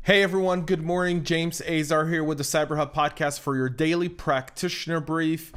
Hey everyone, good morning. James Azar here with the CyberHub podcast for your daily practitioner brief.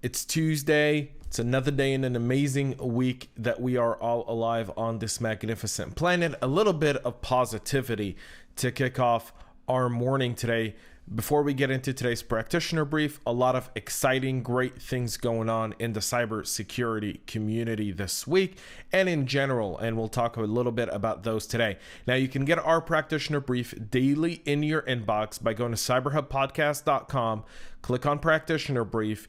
It's Tuesday. It's another day in an amazing week that we are all alive on this magnificent planet. A little bit of positivity to kick off our morning today. Before we get into today's practitioner brief, a lot of exciting, great things going on in the cybersecurity community this week and in general, and we'll talk a little bit about those today. Now, you can get our practitioner brief daily in your inbox by going to cyberhubpodcast.com, click on practitioner brief,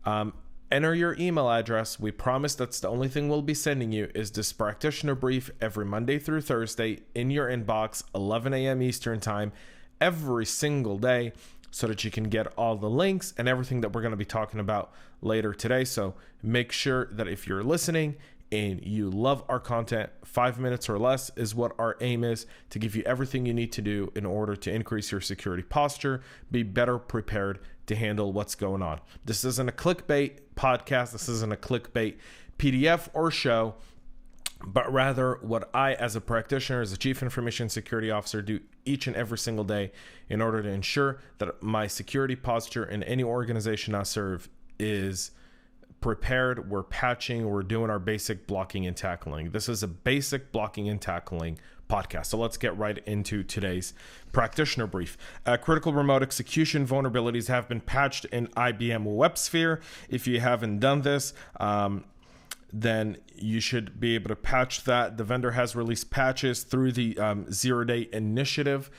enter your email address. We promise that's the only thing we'll be sending you is this practitioner brief every Monday through Thursday in your inbox, 11 a.m. Eastern time, every single day, so that you can get all the links and everything that we're going to be talking about later today. So make sure that if you're listening and you love our content, 5 minutes or less is what our aim is, to give you everything you need to do in order to increase your security posture, be better prepared to handle what's going on. This isn't a clickbait podcast. This isn't a clickbait PDF or show, but rather what I, as a practitioner, as a chief information security officer, do each and every single day in order to ensure that my security posture in any organization I serve is prepared. We're patching, we're doing our basic blocking and tackling. This is a basic blocking and tackling podcast. So let's get right into today's practitioner brief. Critical remote execution vulnerabilities have been patched in IBM WebSphere. If you haven't done this, then you should be able to patch that. The vendor has released patches through the zero-day initiative.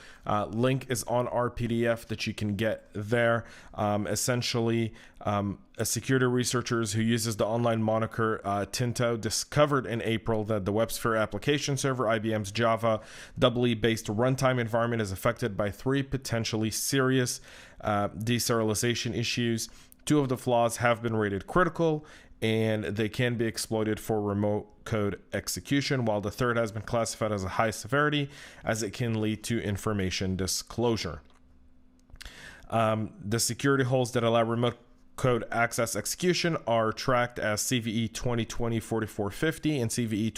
Link is on our PDF that you can get there. Essentially, a security researchers who uses the online moniker Tinto discovered in April that the WebSphere application server, IBM's Java EE-based runtime environment, is affected by 3 potentially serious deserialization issues. 2 of the flaws have been rated critical, and they can be exploited for remote code execution, while the 3rd has been classified as a high severity, as it can lead to information disclosure. The security holes that allow remote code access execution are tracked as CVE 2020-4450 and CVE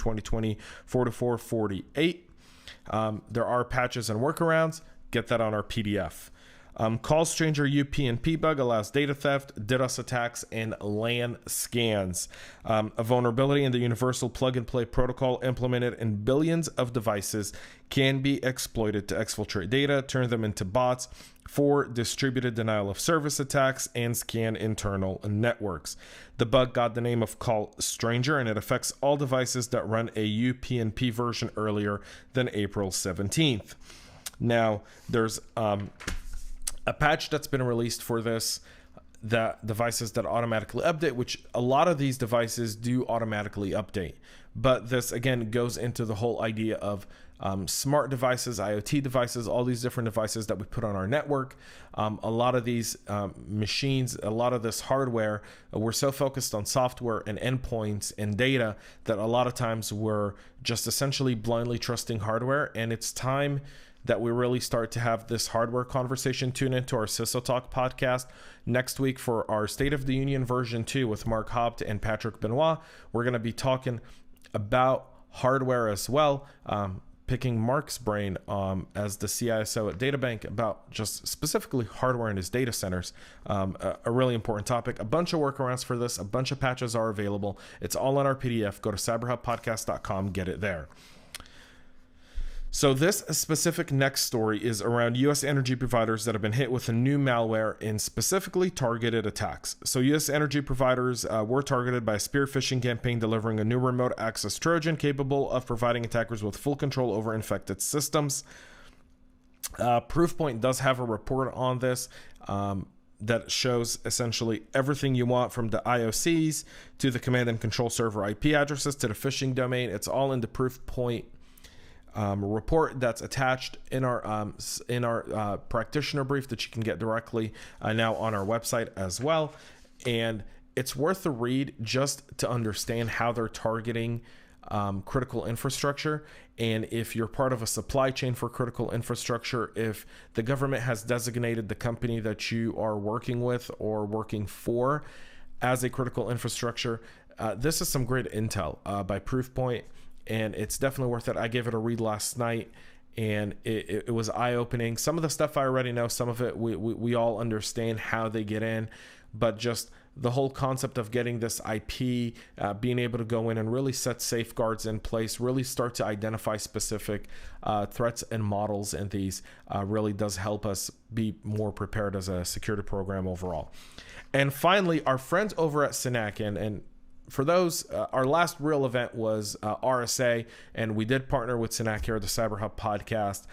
2020-4448. There are patches and workarounds. Get that on our PDF. CallStranger UPnP bug allows data theft, DDoS attacks, and LAN scans. A vulnerability in the universal plug-and-play protocol implemented in billions of devices can be exploited to exfiltrate data, turn them into bots for distributed denial of service attacks, and scan internal networks. The bug got the name of CallStranger, and it affects all devices that run a UPnP version earlier than April 17th. Now, there's a patch that's been released for this, the devices that automatically update, which a lot of these devices do automatically update. But this, again, goes into the whole idea of smart devices, IoT devices, all these different devices that we put on our network. A lot of these machines, a lot of this hardware, we're so focused on software and endpoints and data that a lot of times we're just essentially blindly trusting hardware. And it's time that we really start to have this hardware conversation. Tune into our CISO Talk podcast next week for our State of the Union version 2 with Mark Hopt and Patrick Benoit. We're going to be talking about hardware as well, picking Mark's brain as the CISO at DataBank about just specifically hardware in his data centers. A really important topic. A bunch of workarounds for this, a bunch of patches are available. It's all on our PDF. Go to cyberhubpodcast.com, get it there. So this specific next story is around U.S. energy providers that have been hit with a new malware in specifically targeted attacks. So U.S. energy providers were targeted by a spear phishing campaign delivering a new remote access Trojan capable of providing attackers with full control over infected systems. Proofpoint does have a report on this that shows essentially everything you want, from the IOCs to the command and control server IP addresses to the phishing domain. It's all in the Proofpoint report that's attached in our practitioner brief that you can get directly now on our website as well. And it's worth the read just to understand how they're targeting critical infrastructure. And if you're part of a supply chain for critical infrastructure, if the government has designated the company that you are working with or working for as a critical infrastructure, this is some great intel by Proofpoint. And it's definitely worth it. I gave it a read last night, and it was eye-opening. Some of the stuff I already know, some of it we all understand how they get in, but just the whole concept of getting this IP, being able to go in and really set safeguards in place, really start to identify specific threats and models in these really does help us be more prepared as a security program overall. And finally, our friends over at Synack, and for those, our last real event was RSA, and we did partner with Synack here at the CyberHub podcast.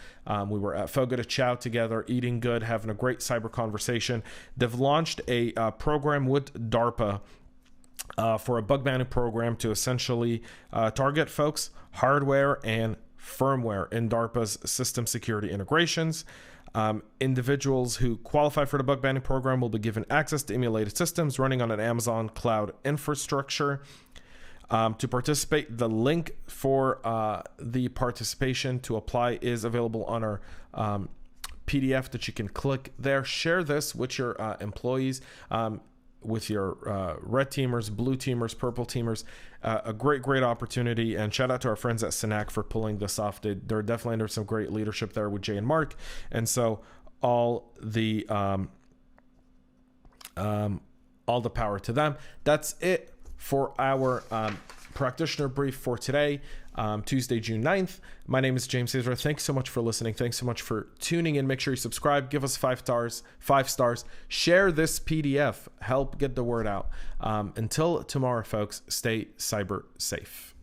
We were at Fogo de Chao together, eating good, having a great cyber conversation. They've launched a program with DARPA for a bug bounty program to essentially target folks, hardware and firmware in DARPA's system security integrations. Individuals who qualify for the bug bounty program will be given access to emulated systems running on an Amazon cloud infrastructure. To participate, the link for the participation to apply is available on our PDF that you can click there. Share this with your employees, with your red teamers, blue teamers, purple teamers. A great opportunity, and shout out to our friends at Synack for pulling this off. They're definitely under some great leadership there with Jay and Mark, and so all the power to them. That's it for our practitioner brief for today, Tuesday, June 9th. My name is James Azar. Thanks so much for listening. Thanks so much for tuning in. Make sure you subscribe, give us 5 stars, share this PDF, help get the word out. Until tomorrow, folks, stay cyber safe.